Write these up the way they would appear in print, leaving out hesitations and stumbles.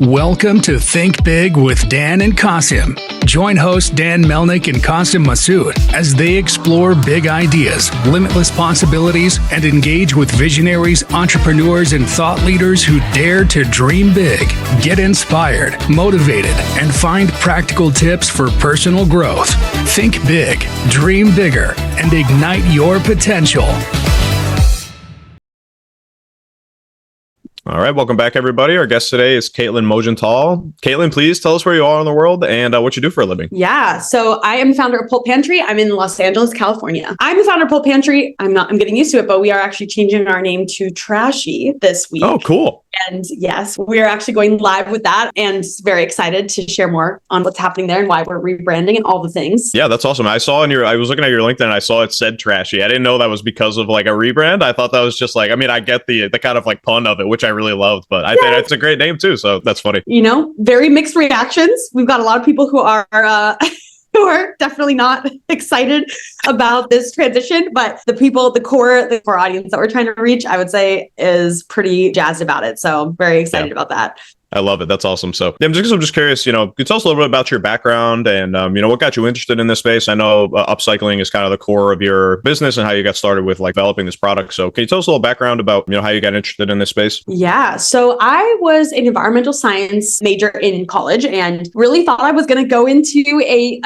Welcome to Think Big with Dan and Qasim. Join hosts Dan Melnick and Qasim Masood as they explore big ideas, limitless possibilities, and engage with visionaries, entrepreneurs, and thought leaders who dare to dream big, get inspired, motivated, and find practical tips for personal growth. Think big, dream bigger, and ignite your potential. All right, welcome back, everybody. Our guest today is Kaitlin Mogentale. Kaitlin, please tell us where you are in the world and what you do for a living. Yeah, so I am the founder of Pulp Pantry. I'm in Los Angeles, California. I'm the founder of Pulp Pantry. I'm getting used to it, but we are actually changing our name to Trashy this week. Oh, cool. And yes, we're actually going live with that and very excited to share more on what's happening there and why we're rebranding and all the things. Yeah, that's awesome. I was looking at your LinkedIn and I saw it said Trashy. I didn't know that was because of like a rebrand. I thought that was just like, I get the kind of like pun of it, which I really loved, but I think it's a great name too. So that's funny. You know, very mixed reactions. We've got a lot of people who are who are definitely not excited about this transition, but the core audience that we're trying to reach, I would say, is pretty jazzed about it. So I'm very excited about that. I love it. That's awesome. So I'm just curious, could you tell us a little bit about your background and, what got you interested in this space? I know upcycling is kind of the core of your business and how you got started with like developing this product. So can you tell us a little background about, how you got interested in this space? Yeah. So I was an environmental science major in college and really thought I was going to go into a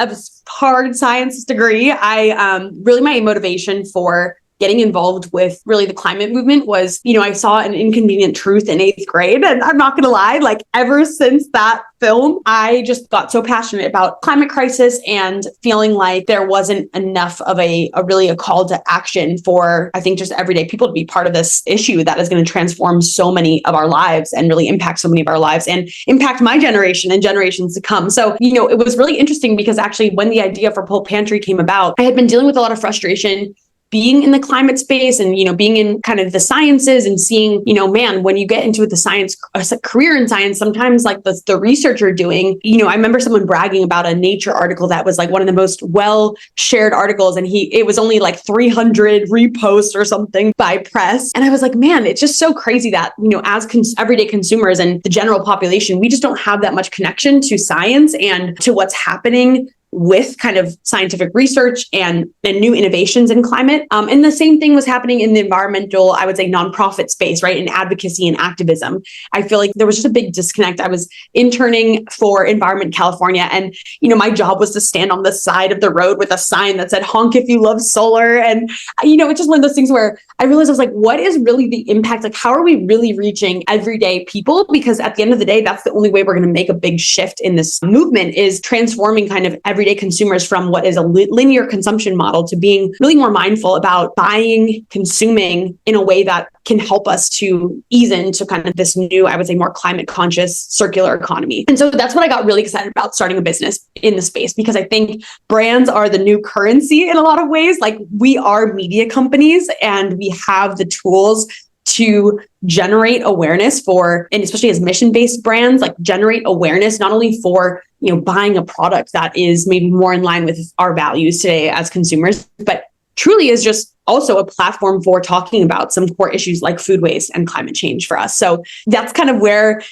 hard science degree. Really my motivation for getting involved with really the climate movement was, I saw An Inconvenient Truth in 8th grade. And I'm not going to lie, like ever since that film, I just got so passionate about climate crisis and feeling like there wasn't enough of a call to action for, I think, just everyday people to be part of this issue that is going to transform so many of our lives and really impact so many of our lives and impact my generation and generations to come. So, it was really interesting because actually when the idea for Pulp Pantry came about, I had been dealing with a lot of frustration being in the climate space and, being in kind of the sciences and seeing, when you get into the science, a career in science, sometimes like the research you're doing, I remember someone bragging about a Nature article that was like one of the most well shared articles. And it was only like 300 reposts or something by press. And I was like, man, it's just so crazy that, as everyday consumers and the general population, we just don't have that much connection to science and to what's happening with kind of scientific research and new innovations in climate. And the same thing was happening in the environmental, I would say, nonprofit space, right? In advocacy and activism. I feel like there was just a big disconnect. I was interning for Environment California and, my job was to stand on the side of the road with a sign that said, honk if you love solar. And, it's just one of those things where I realized I was like, what is really the impact? Like, how are we really reaching everyday people? Because at the end of the day, that's the only way we're going to make a big shift in this movement is transforming kind of everyday consumers from what is a linear consumption model to being really more mindful about buying, consuming in a way that can help us to ease into kind of this new, I would say, more climate conscious circular economy. And so that's what I got really excited about starting a business in the space, because I think brands are the new currency in a lot of ways. Like we are media companies and we have the tools to generate awareness for, and especially as mission-based brands, like generate awareness, not only for, buying a product that is maybe more in line with our values today as consumers, but truly is just also a platform for talking about some core issues like food waste and climate change for us. So that's kind of where,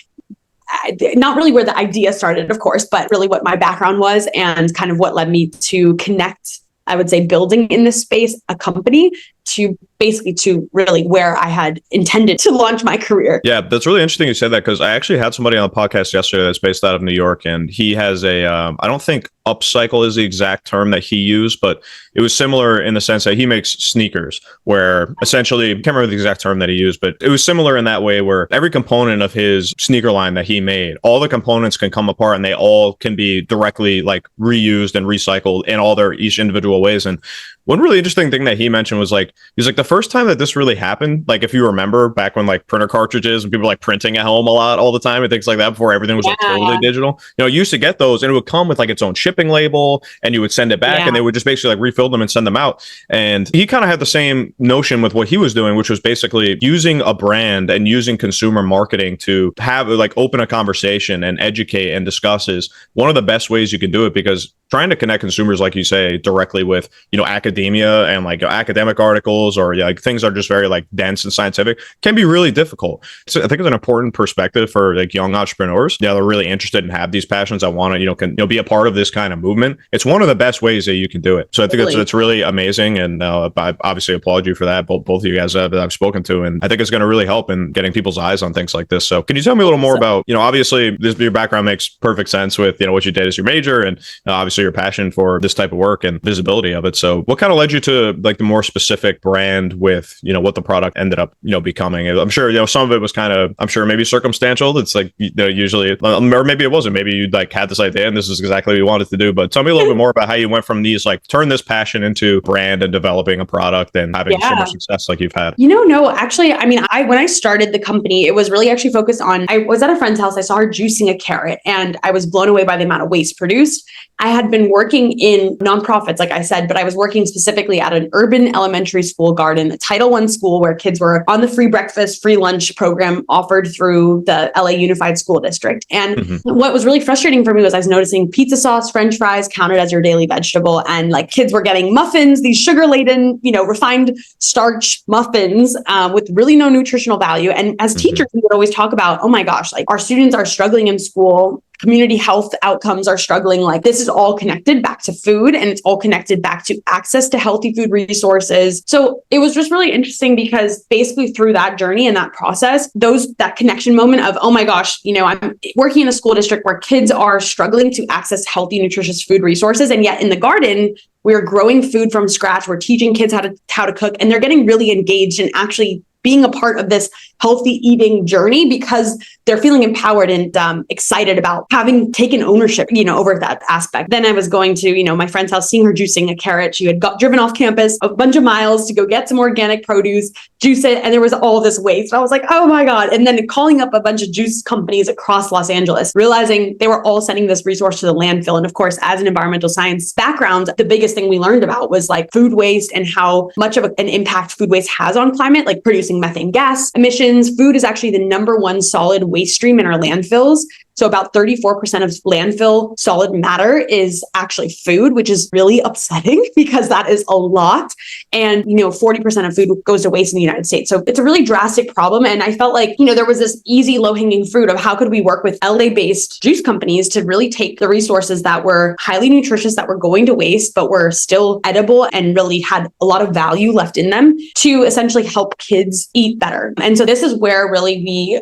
not really where the idea started, of course, but really what my background was and kind of what led me to connect, I would say, building in this space, a company to really where I had intended to launch my career. Yeah, that's really interesting you said that because I actually had somebody on the podcast yesterday that's based out of New York, and he has I don't think upcycle is the exact term that he used, but it was similar in the sense that he makes sneakers where essentially, I can't remember the exact term that he used, but it was similar in that way where every component of his sneaker line that he made, all the components can come apart and they all can be directly like reused and recycled in all their each individual ways. And one really interesting thing that he mentioned was like, he's like, the first time that this really happened, like if you remember back when like printer cartridges and people were like printing at home a lot all the time and things like that before everything was like totally digital, you used to get those and it would come with like its own shipping label and you would send it back and they would just basically like refill them and send them out. And he kind of had the same notion with what he was doing, which was basically using a brand and using consumer marketing to have like open a conversation and educate and discuss is one of the best ways you can do it, because trying to connect consumers, like you say, directly with, academia academia and like academic articles or like things are just very like dense and scientific can be really difficult. So I think it's an important perspective for like young entrepreneurs. They're really interested and have these passions. I want to, be a part of this kind of movement. It's one of the best ways that you can do it. So I think it's really amazing. And I obviously applaud you for that. Both of you guys that I've spoken to. And I think it's going to really help in getting people's eyes on things like this. So can you tell me a little more about, obviously your background makes perfect sense with, what you did as your major and obviously your passion for this type of work and visibility of it. So what kind of led you to like the more specific brand with, what the product ended up, becoming? I'm sure, some of it was kind of, I'm sure maybe circumstantial. It's like, usually, or maybe it wasn't, maybe you like had this idea and this is exactly what you wanted to do. But tell me a little bit more about how you went from these, like turn this passion into brand and developing a product and having so much success like you've had. No, actually, I mean, when I started the company, it was really actually focused on, I was at a friend's house. I saw her juicing a carrot and I was blown away by the amount of waste produced. I had been working in nonprofits, like I said, but I was working specifically at an urban elementary school garden, a Title I school where kids were on the free breakfast, free lunch program offered through the LA Unified School District. And what was really frustrating for me was I was noticing pizza sauce, French fries counted as your daily vegetable. And like kids were getting muffins, these sugar-laden, refined starch muffins with really no nutritional value. And as teachers, we would always talk about, oh my gosh, like our students are struggling in school. Community health outcomes are struggling. Like this is all connected back to food and it's all connected back to access to healthy food resources. So it was just really interesting because basically through that journey and that process, that connection moment of, oh my gosh, I'm working in a school district where kids are struggling to access healthy, nutritious food resources. And yet in the garden, we're growing food from scratch. We're teaching kids how to cook and they're getting really engaged and actually being a part of this healthy eating journey because they're feeling empowered and excited about having taken ownership, over that aspect. Then I was going to, my friend's house, seeing her juicing a carrot. She had driven off campus a bunch of miles to go get some organic produce, juice it, and there was all this waste. I was like, oh my God. And then calling up a bunch of juice companies across Los Angeles, realizing they were all sending this resource to the landfill. And of course, as an environmental science background, the biggest thing we learned about was like food waste and how much of an impact food waste has on climate, like producing methane gas emissions. Food is actually the number one solid waste stream in our landfills. So about 34% of landfill solid matter is actually food, which is really upsetting because that is a lot. And, 40% of food goes to waste in the United States. So it's a really drastic problem. And I felt like, there was this easy low-hanging fruit of how could we work with LA-based juice companies to really take the resources that were highly nutritious, that were going to waste, but were still edible and really had a lot of value left in them to essentially help kids eat better. And so this is where really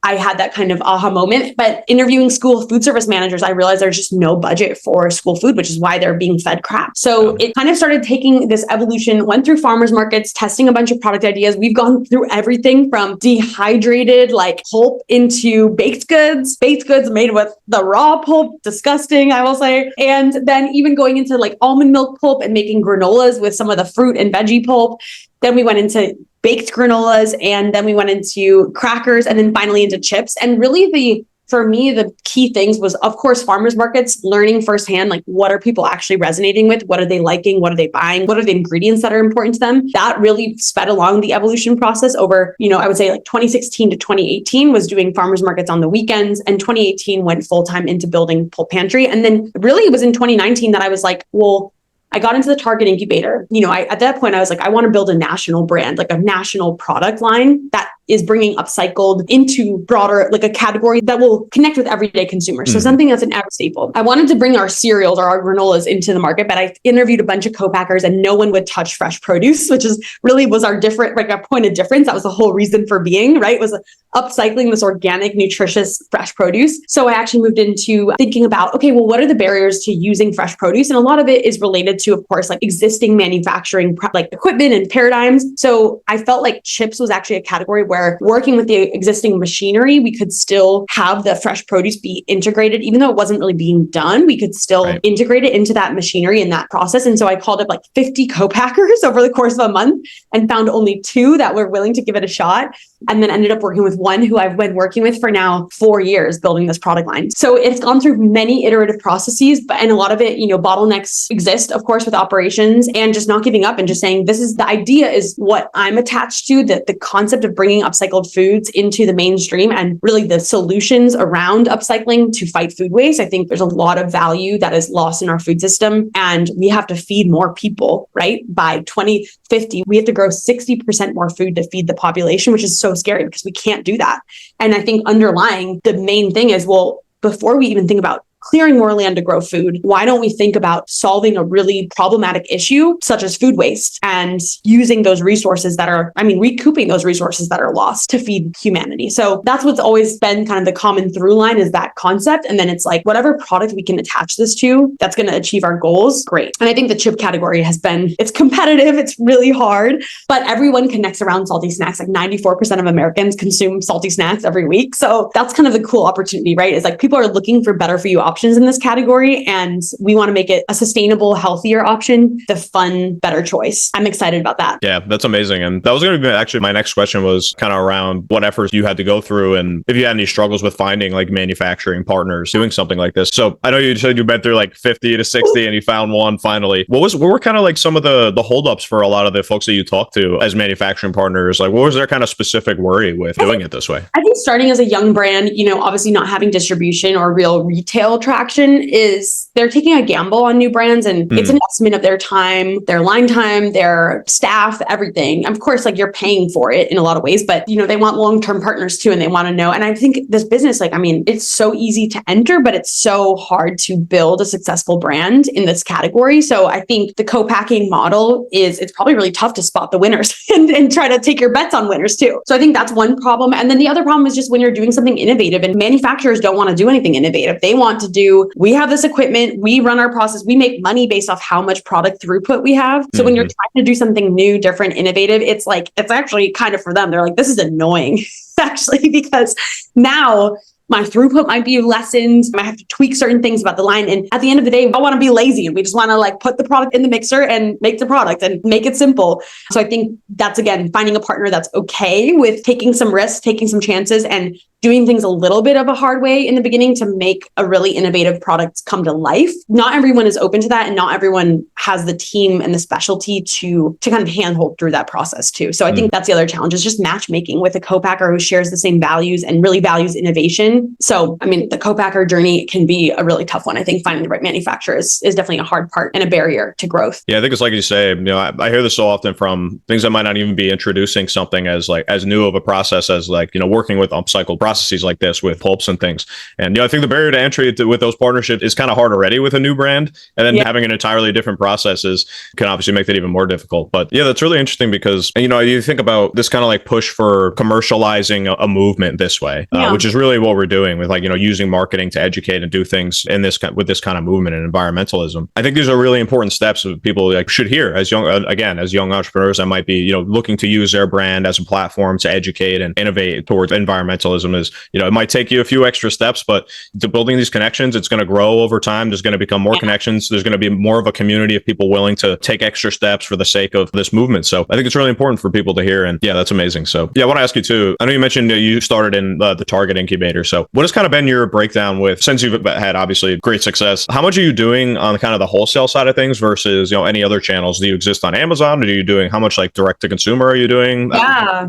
I had that kind of aha moment. But interviewing school food service managers, I realized there's just no budget for school food, which is why they're being fed crap. So it kind of started taking this evolution, went through farmers markets, testing a bunch of product ideas. We've gone through everything from dehydrated like pulp into baked goods made with the raw pulp, disgusting, I will say. And then even going into like almond milk pulp and making granolas with some of the fruit and veggie pulp. Then we went into baked granolas and then we went into crackers and then finally into chips. And really for me, the key things was, of course, farmers markets, learning firsthand, like what are people actually resonating with? What are they liking? What are they buying? What are the ingredients that are important to them? That really sped along the evolution process over, I would say like 2016 to 2018 was doing farmers markets on the weekends, and 2018 went full time into building Pulp Pantry. And then really it was in 2019 that I was like, well, I got into the Target incubator. At that point, I was like, I want to build a national brand, like a national product line that is bringing upcycled into broader, like a category that will connect with everyday consumers. So something that's an every staple. I wanted to bring our cereals or our granolas into the market, but I interviewed a bunch of co-packers and no one would touch fresh produce, which is really was our a point of difference. That was the whole reason for being, right? Was upcycling this organic, nutritious, fresh produce. So I actually moved into thinking about, okay, well, what are the barriers to using fresh produce? And a lot of it is related to, of course, like existing manufacturing, like equipment and paradigms. So I felt like chips was actually a category where working with the existing machinery, we could still have the fresh produce be integrated, even though it wasn't really being done, we could still integrate it into that machinery and that process. And so I called up like 50 co-packers over the course of a month and found only 2 that were willing to give it a shot. And then ended up working with one who I've been working with for now 4 years building this product line. So it's gone through many iterative processes, and a lot of it, bottlenecks exist, of course, with operations and just not giving up and just saying, this is the idea is what I'm attached to, that the concept of bringing upcycled foods into the mainstream and really the solutions around upcycling to fight food waste. I think there's a lot of value that is lost in our food system, and we have to feed more people, right? By 2050, we have to grow 60% more food to feed the population, which is so scary because we can't do that. And I think underlying the main thing is, well, before we even think about clearing more land to grow food, why don't we think about solving a really problematic issue such as food waste and using those resources that are, recouping those resources that are lost to feed humanity? So that's what's always been kind of the common through line, is that concept. And then it's like, whatever product we can attach this to that's going to achieve our goals, great. And I think the chip category it's competitive, it's really hard, but everyone connects around salty snacks. Like 94% of Americans consume salty snacks every week. So that's kind of the cool opportunity, right? It's like people are looking for better for you options in this category, and we want to make it a sustainable, healthier option, the fun, better choice. I'm excited about that. Yeah, that's amazing. And that was going to be actually my next question, was kind of around what efforts you had to go through and if you had any struggles with finding like manufacturing partners doing something like this. So I know you said you've been through like 50 to 60 and you found one finally. What were kind of like some of the holdups for a lot of the folks that you talked to as manufacturing partners? Like what was their kind of specific worry with doing it this way? I think starting as a young brand, obviously not having distribution or real retail traction, is they're taking a gamble on new brands, and it's an investment of their time, their line time, their staff, everything. Of course, like you're paying for it in a lot of ways, but they want long-term partners too, and they want to know. And I think this business, it's so easy to enter, but it's so hard to build a successful brand in this category. So I think the co-packing model it's probably really tough to spot the winners and try to take your bets on winners too. So I think that's one problem. And then the other problem is just when you're doing something innovative, and manufacturers don't want to do anything innovative. They want to do, we have this equipment, we run our process, we make money based off how much product throughput we have. So when you're trying to do something new, different, innovative, it's actually kind of for them. They're like, this is annoying actually, because now my throughput might be lessened. I have to tweak certain things about the line. And at the end of the day, I want to be lazy, and we just want to put the product in the mixer and make the product and make it simple. So I think that's, again, finding a partner that's okay with taking some risks, taking some chances, and doing things a little bit of a hard way in the beginning to make a really innovative product come to life. Not everyone is open to that, and not everyone has the team and the specialty to kind of handhold through that process too. So I think that's the other challenge, is just matchmaking with a co-packer who shares the same values and really values innovation. So, the co-packer journey can be a really tough one. I think finding the right manufacturer is definitely a hard part and a barrier to growth. Yeah, I think it's like you say, I hear this so often from things that might not even be introducing something as new of a process as working with upcycled processes like this with pulps and things. And I think the barrier to entry with those partnerships is kind of hard already with a new brand, and then having an entirely different processes can obviously make that even more difficult. But yeah, that's really interesting because you think about this kind of push for commercializing a movement this way, which is really what we're doing with using marketing to educate and do things in this with this kind of movement and environmentalism. I think these are really important steps that people should hear as young entrepreneurs that might be looking to use their brand as a platform to educate and innovate towards environmentalism. Is it might take you a few extra steps, but to building these connections, it's going to grow over time. There's going to become more connections. There's going to be more of a community of people willing to take extra steps for the sake of this movement. So I think it's really important for people to hear. And yeah, that's amazing. So yeah, I want to ask you too. I know you mentioned you started in the Target incubator. So what has kind of been your breakdown with, since you've had obviously great success, how much are you doing on kind of the wholesale side of things versus any other channels? Do you exist on Amazon? Or are you doing, how much direct to consumer are you doing? Yeah.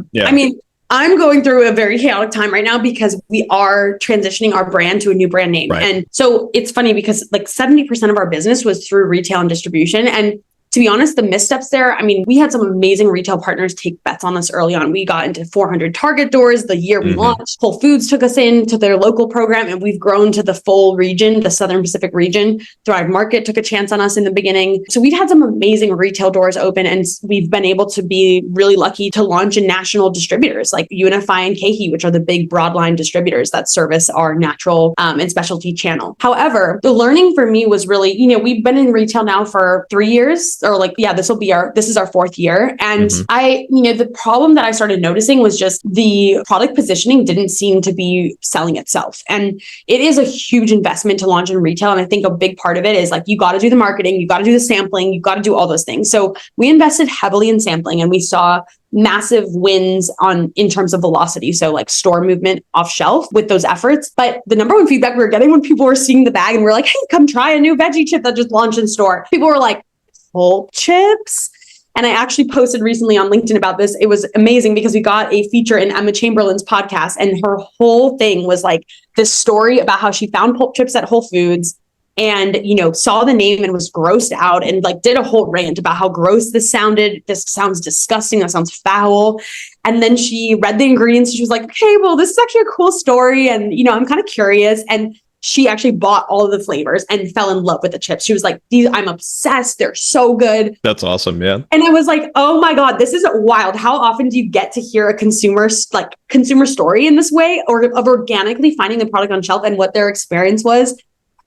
I'm going through a very chaotic time right now because we are transitioning our brand to a new brand name. Right. And so it's funny because 70% of our business was through retail and distribution. And to be honest, the missteps there, we had some amazing retail partners take bets on us early on. We got into 400 Target doors the year we launched. Whole Foods took us into their local program, and we've grown to the full region, the Southern Pacific region. Thrive Market took a chance on us in the beginning. So we've had some amazing retail doors open, and we've been able to be really lucky to launch in national distributors like Unify and KeHE, which are the big broadline distributors that service our natural and specialty channel. However, the learning for me was really, we've been in retail now for 3 years. Or this is our 4th year. And the problem that I started noticing was just the product positioning didn't seem to be selling itself. And it is a huge investment to launch in retail. And I think a big part of it is you got to do the marketing, you got to do the sampling, you got to do all those things. So we invested heavily in sampling, and we saw massive wins in terms of velocity. So store movement off shelf with those efforts. But the number one feedback we were getting when people were seeing the bag and we're like, hey, come try a new veggie chip that just launched in store. People were like, pulp chips? And I actually posted recently on LinkedIn about this. It was amazing because we got a feature in Emma Chamberlain's podcast, and her whole thing was like this story about how she found pulp chips at Whole Foods and, saw the name and was grossed out and like did a whole rant about how gross this sounded. This sounds disgusting. That sounds foul. And then she read the ingredients and she was like, okay, well, this is actually a cool story. And, I'm kind of curious. And she actually bought all of the flavors and fell in love with the chips. She was like, I'm obsessed. They're so good. That's awesome. Yeah. And I was like, oh my God, this is wild. How often do you get to hear a consumer story in this way, or of organically finding the product on shelf and what their experience was?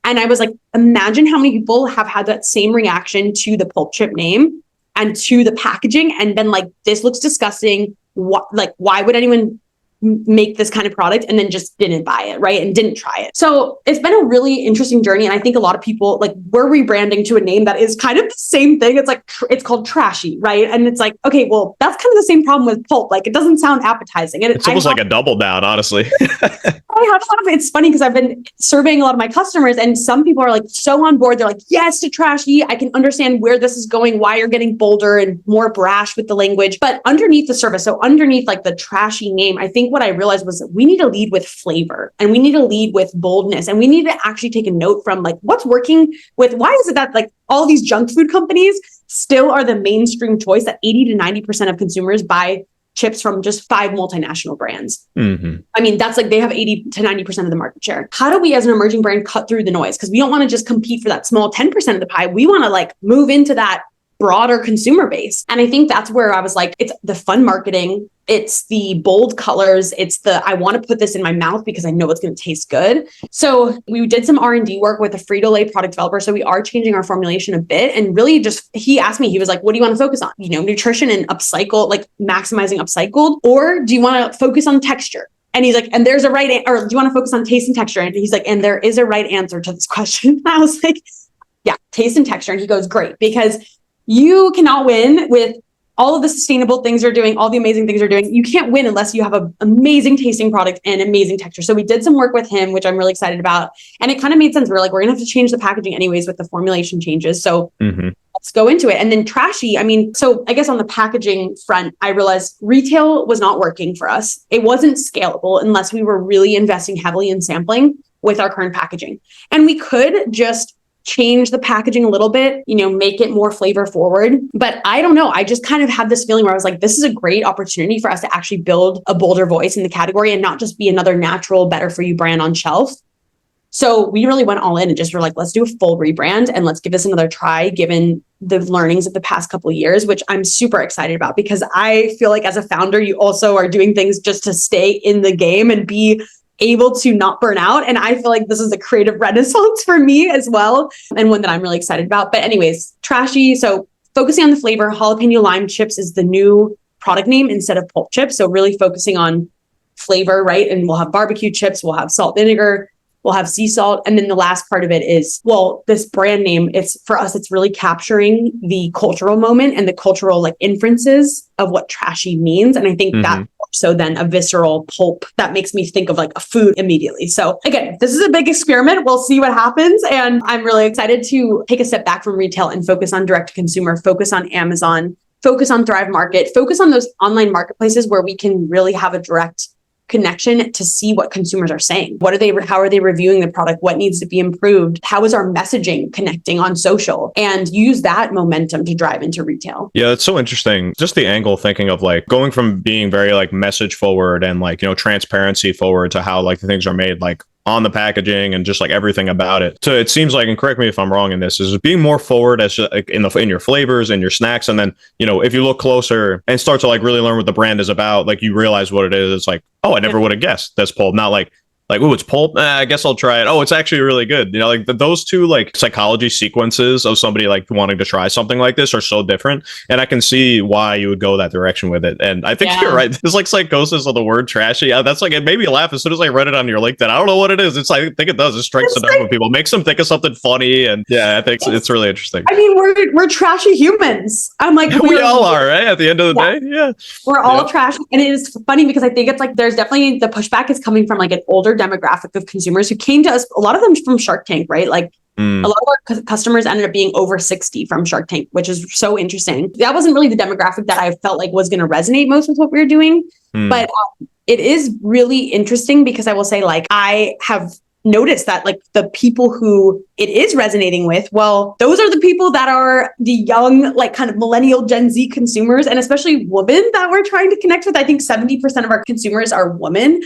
And I was like, imagine how many people have had that same reaction to the pulp chip name and to the packaging and been like, this looks disgusting. Why would anyone make this kind of product, and then just didn't buy it, right? And didn't try it. So it's been a really interesting journey. And I think a lot of people, we're rebranding to a name that is kind of the same thing. It's like, it's called Trashy, right? And it's like, okay, well, that's kind of the same problem with pulp. Like, it doesn't sound appetizing. And it's almost like a double down, honestly. It's funny because I've been surveying a lot of my customers, and some people are like so on board. They're like, yes to Trashy. I can understand where this is going, why you're getting bolder and more brash with the language. But underneath the surface, so underneath like the Trashy name, I think what I realized was that we need to lead with flavor, and we need to lead with boldness, and we need to actually take a note from like what's working with, why is it that like all these junk food companies still are the mainstream choice, that 80 to 90% of consumers buy chips from just 5 multinational brands. Mm-hmm. I mean, that's like they have 80 to 90% of the market share. How do we as an emerging brand cut through the noise? Because we don't want to just compete for that small 10% of the pie. We want to like move into that broader consumer base. And I think that's where I was like, it's the fun marketing. It's the bold colors. It's I want to put this in my mouth because I know it's going to taste good. So we did some R&D work with a Frito-Lay product developer. So we are changing our formulation a bit, and really just, he asked me, he was like, what do you want to focus on? Nutrition and upcycle, like maximizing upcycled, or do you want to focus on texture? And he's like, and there's a right, or do you want to focus on taste and texture? And he's like, and there is a right answer to this question. And I was like, yeah, taste and texture. And he goes, great, because you cannot win with all of the sustainable things you're doing, all the amazing things you're doing. You can't win unless you have an amazing tasting product and amazing texture. So we did some work with him, which I'm really excited about. And it kind of made sense. We're like, we're going to have to change the packaging anyways with the formulation changes. So let's go into it. And then Trashy, so I guess on the packaging front, I realized retail was not working for us. It wasn't scalable unless we were really investing heavily in sampling with our current packaging. And we could just change the packaging a little bit, make it more flavor forward. But I don't know. I just kind of had this feeling where I was like, this is a great opportunity for us to actually build a bolder voice in the category and not just be another natural, better for you brand on shelf. So we really went all in and just were like, let's do a full rebrand and let's give this another try, given the learnings of the past couple of years, which I'm super excited about, because I feel like as a founder, you also are doing things just to stay in the game and be able to not burn out. And I feel like this is a creative renaissance for me as well, and one that I'm really excited about. But anyways, Trashy. So focusing on the flavor, jalapeno lime chips is the new product name instead of pulp chips. So really focusing on flavor, right? And we'll have barbecue chips, we'll have salt vinegar, we'll have sea salt. And then the last part of it is, well, this brand name, it's for us, it's really capturing the cultural moment and the cultural like inferences of what Trashy means. And I think that so then a visceral pulp that makes me think of like a food immediately. So again, this is a big experiment. We'll see what happens. And I'm really excited to take a step back from retail and focus on direct to consumer, focus on Amazon, focus on Thrive Market, focus on those online marketplaces where we can really have a direct connection to see what consumers are saying. How are they reviewing the product? What needs to be improved? How is our messaging connecting on social? And use that momentum to drive into retail. Yeah, it's so interesting. Just the angle thinking of like going from being very like message forward and like, transparency forward to how like the things are made, like on the packaging and just like everything about it. So it seems like, and correct me if I'm wrong in this, is being more forward as like in your flavors and your snacks. And then, if you look closer and start to like really learn what the brand is about, like you realize what it is. It's like, oh, I never would have guessed that's pulp. Not like, oh, it's pulp. I guess I'll try it. Oh, it's actually really good. Like those two like psychology sequences of somebody like wanting to try something like this are so different. And I can see why you would go that direction with it. And I think you're right. There's like psychosis of the word trashy. That's like, it made me laugh as soon as I read it on your LinkedIn. I don't know what it is. I think it does. It strikes a nerve with people, makes them think of something funny. And yeah, I think it's really interesting. I mean, we're trashy humans. I'm like, we all are, right? At the end of the day. Yeah. We're all trashy. And it is funny because I think it's like, there's definitely the pushback is coming from like an older demographic of consumers who came to us, a lot of them from Shark Tank, right? Like A lot of our customers ended up being over 60 from Shark Tank, which is so interesting. That wasn't really the demographic that I felt like was going to resonate most with what we were doing. But it is really interesting because I will say, like, I have noticed that like the people who it is resonating with, well, those are the people that are the young, like kind of millennial Gen Z consumers, and especially women that we're trying to connect with. I think 70% of our consumers are women.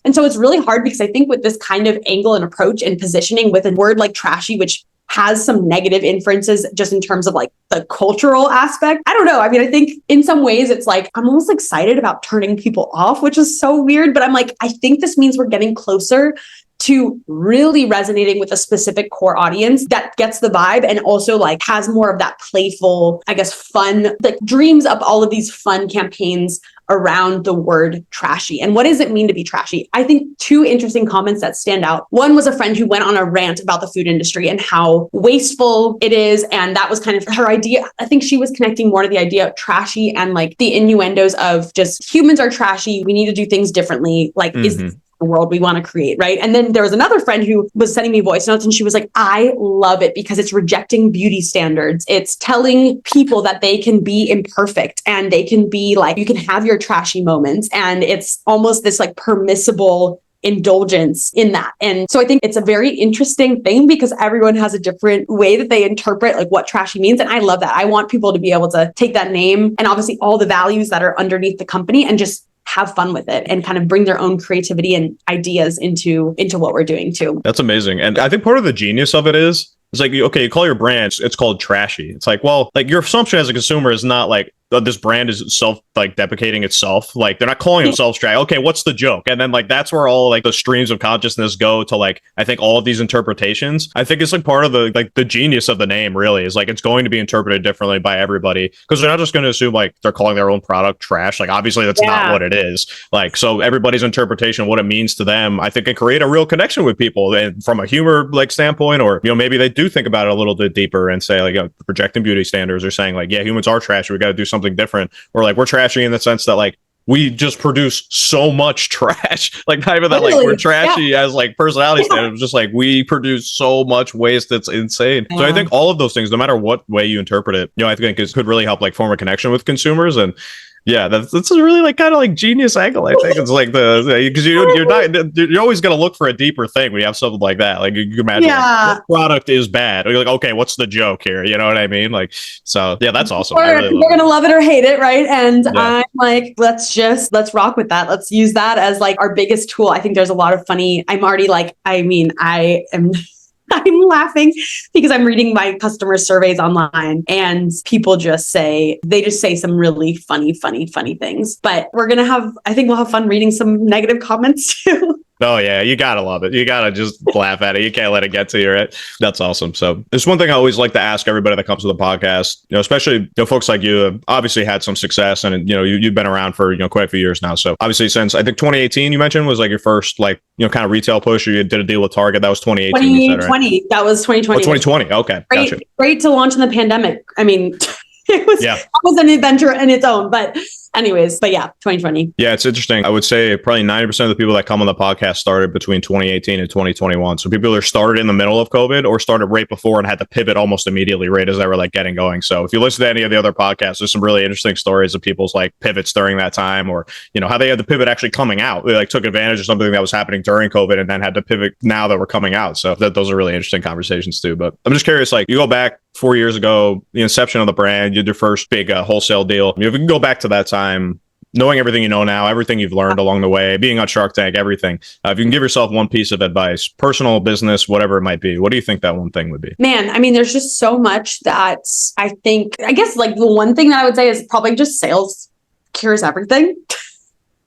And so it's really hard because I think with this kind of angle and approach and positioning with a word like trashy, which has some negative inferences just in terms of like the cultural aspect. I don't know. I mean, I think in some ways it's like, I'm almost excited about turning people off, which is so weird. But I'm like, I think this means we're getting closer to really resonating with a specific core audience that gets the vibe and also like has more of that playful, I guess, fun, like dreams up all of these fun campaigns around the word trashy. And what does it mean to be trashy? I think two interesting comments that stand out. One was a friend who went on a rant about the food industry and how wasteful it is. And that was kind of her idea. I think she was connecting more to the idea of trashy and like the innuendos of just humans are trashy. We need to do things differently. Like, is this the world we want to create, right? And then there was another friend who was sending me voice notes and she was like, I love it because it's rejecting beauty standards. It's telling people that they can be imperfect and they can be like, you can have your trashy moments. And it's almost this like permissible indulgence in that. And so I think it's a very interesting thing because everyone has a different way that they interpret like what trashy means. And I love that. I want people to be able to take that name and obviously all the values that are underneath the company and just have fun with it and kind of bring their own creativity and ideas into what we're doing too. That's amazing. And I think part of the genius of it is, it's like, okay, you call your brand, it's called trashy. It's like, well, like your assumption as a consumer is not like, this brand is deprecating itself. Like they're not calling themselves trashy. Okay, what's the joke? And then like that's where all like the streams of consciousness go to like I think all of these interpretations. I think it's like part of the genius of the name really is like it's going to be interpreted differently by everybody because they're not just going to assume like they're calling their own product trash. Like obviously that's not what it is. Like so everybody's interpretation of what it means to them, I think can create a real connection with people and from a humor like standpoint, or maybe they do think about it a little bit deeper and say like projecting beauty standards or saying like humans are trashy. We got to do something different, or like we're trashy in the sense that like we just produce so much trash, like not even that like we're trashy as like personality standards, just like we produce so much waste that's insane. So I think all of those things, no matter what way you interpret it, I think it could really help like form a connection with consumers. And that's a really like kind of like genius angle. I think it's like because you're always gonna look for a deeper thing when you have something like that. Like you can imagine like, the product is bad. You're like, okay, what's the joke here? You know what I mean? Like, so that's awesome. We're gonna love it or hate it, right? And I'm like, let's rock with that. Let's use that as like our biggest tool. I think there's a lot of funny. I'm laughing because I'm reading my customer surveys online and people just say some really funny things. But I think we'll have fun reading some negative comments too. Oh yeah, you gotta love it. You gotta just laugh at it. You can't let it get to you, right? That's awesome. So there's one thing I always like to ask everybody that comes to the podcast, especially folks like you have obviously had some success and you've been around for quite a few years now. So obviously since I think 2018 you mentioned was like your first like kind of retail push, or you did a deal with Target. That was 2018. 2020. You said, right? That was 2020. Oh, 2020. Okay, gotcha. Great to launch in the pandemic. I mean, that was an adventure in its own, but anyways, 2020. Yeah, it's interesting. I would say probably 90% of the people that come on the podcast started between 2018 and 2021. So people either started in the middle of COVID or started right before and had to pivot almost immediately right as they were like getting going. So if you listen to any of the other podcasts, there's some really interesting stories of people's like pivots during that time, or how they had the pivot actually coming out. They like took advantage of something that was happening during COVID and then had to pivot now that we're coming out. So those are really interesting conversations too. But I'm just curious, like you go back 4 years ago, the inception of the brand, you did your first big wholesale deal. If we can go back to that time, knowing everything you know now, everything you've learned along the way, being on Shark Tank, everything, if you can give yourself one piece of advice, personal, business, whatever it might be, what do you think that one thing would be? Man, I mean, there's just so much that I guess like the one thing that I would say is probably just sales cures everything.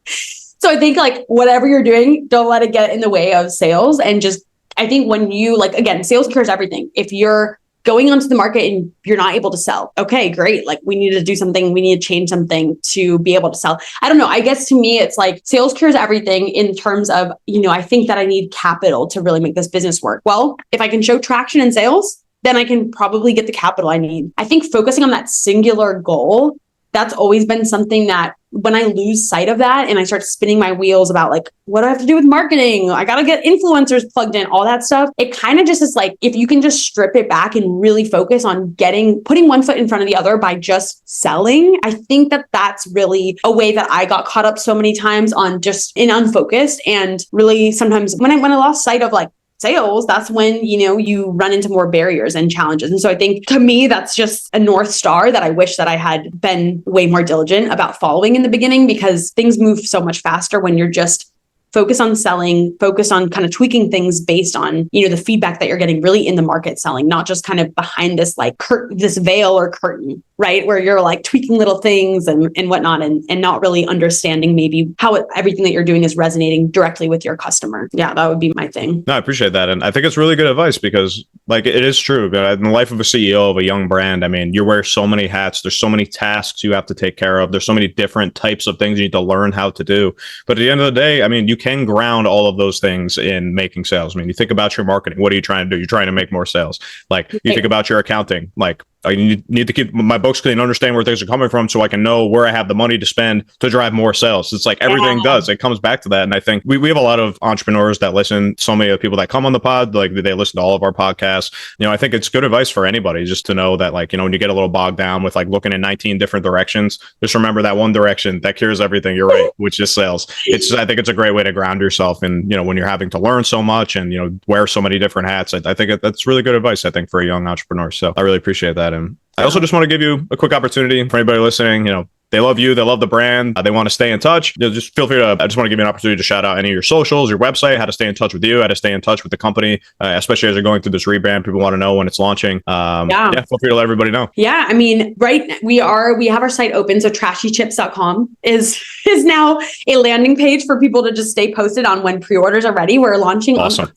So I think like whatever you're doing, don't let it get in the way of sales. And just, I think when you like, again, sales cures everything. If you're going onto the market and you're not able to sell, okay, great. Like we need to do something. We need to change something to be able to sell. I don't know. I guess to me, it's like sales cures everything in terms of, I think that I need capital to really make this business work. Well, if I can show traction in sales, then I can probably get the capital I need. I think focusing on that singular goal, that's always been something that when I lose sight of that and I start spinning my wheels about like, what do I have to do with marketing? I got to get influencers plugged in, all that stuff. It kind of just is like, if you can just strip it back and really focus on putting one foot in front of the other by just selling, I think that that's really a way that I got caught up so many times on just in unfocused. And really sometimes when I lost sight of like sales, that's when, you run into more barriers and challenges. And so I think to me, that's just a North Star that I wish that I had been way more diligent about following in the beginning, because things move so much faster when you're just focus on selling, focus on kind of tweaking things based on, the feedback that you're getting really in the market selling, not just kind of behind this like this veil or curtain, right? Where you're like tweaking little things and whatnot and not really understanding maybe how everything that you're doing is resonating directly with your customer. Yeah, that would be my thing. No, I appreciate that. And I think it's really good advice because like it is true. In the life of a CEO of a young brand, I mean, you wear so many hats. There's so many tasks you have to take care of. There's so many different types of things you need to learn how to do. But at the end of the day, I mean, you can ground all of those things in making sales. I mean, you think about your marketing. What are you trying to do? You're trying to make more sales. Like you think about your accounting, like I need to keep my books clean, understand where things are coming from so I can know where I have the money to spend to drive more sales. It's like everything does. It comes back to that. And I think we have a lot of entrepreneurs that listen. So many of the people that come on the pod, like they listen to all of our podcasts. I think it's good advice for anybody just to know that like, when you get a little bogged down with like looking in 19 different directions, just remember that one direction that cures everything. You're right, which is sales. I think it's a great way to ground yourself. And, when you're having to learn so much and, wear so many different hats, I think that's really good advice, I think, for a young entrepreneur. So I really appreciate that. And I also just want to give you a quick opportunity for anybody listening. They love you. They love the brand. They want to stay in touch. Just feel free to, I just want to give you an opportunity to shout out any of your socials, your website, how to stay in touch with you, how to stay in touch with the company, especially as you're going through this rebrand. People want to know when it's launching. Feel free to let everybody know. Yeah. I mean, we have our site open. So trashychips.com is now a landing page for people to just stay posted on when pre-orders are ready. We're launching Awesome.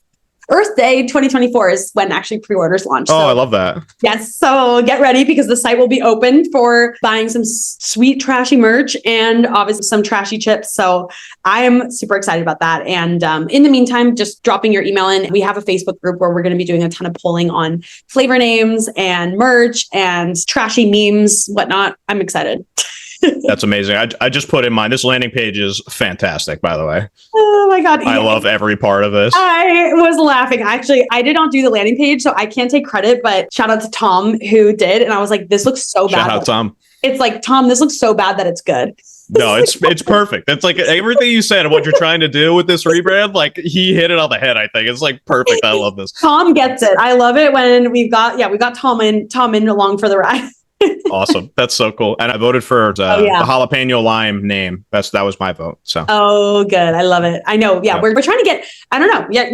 Earth Day 2024 is when actually pre-orders launch. Oh, I love that. Yes. So get ready because the site will be open for buying some sweet trashy merch and obviously some trashy chips. So I'm super excited about that. And in the meantime, just dropping your email in. We have a Facebook group where we're going to be doing a ton of polling on flavor names and merch and trashy memes, whatnot. I'm excited. That's amazing. I just put in mine. This landing page is fantastic, by the way. Oh my God. I love every part of this. I was laughing. Actually, I did not do the landing page, so I can't take credit, but shout out to Tom who did. And I was like, this looks so bad. Shout out, Tom. It's like, Tom, this looks so bad that it's good. No, it's perfect. It's like everything you said and what you're trying to do with this rebrand, like he hit it on the head, I think. It's like perfect. I love this. Tom gets it. I love it when we've got Tom in along for the ride. Awesome. That's so cool. And I voted for the jalapeno lime name. That was my vote. So. Oh, good. I love it. I know. Yeah. We're trying to get, I don't know. Yeah.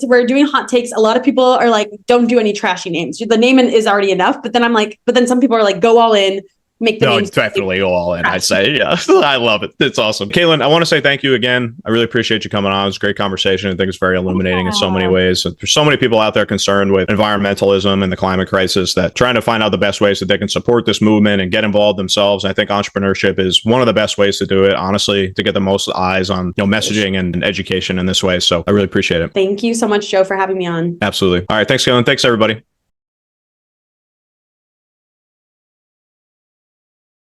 We're doing hot takes. A lot of people are like, don't do any trashy names. The name is already enough. But then I'm like, some people are like, go all in. Make the names definitely go all in. I'd say, yeah, I love it. It's awesome. Kaitlin, I want to say thank you again. I really appreciate you coming on. It was a great conversation. I think it's very illuminating in so many ways. There's so many people out there concerned with environmentalism and the climate crisis that trying to find out the best ways that they can support this movement and get involved themselves. I think entrepreneurship is one of the best ways to do it, honestly, to get the most eyes on messaging and education in this way. So I really appreciate it. Thank you so much, Joe, for having me on. Absolutely. All right. Thanks, Kaitlin. Thanks, everybody.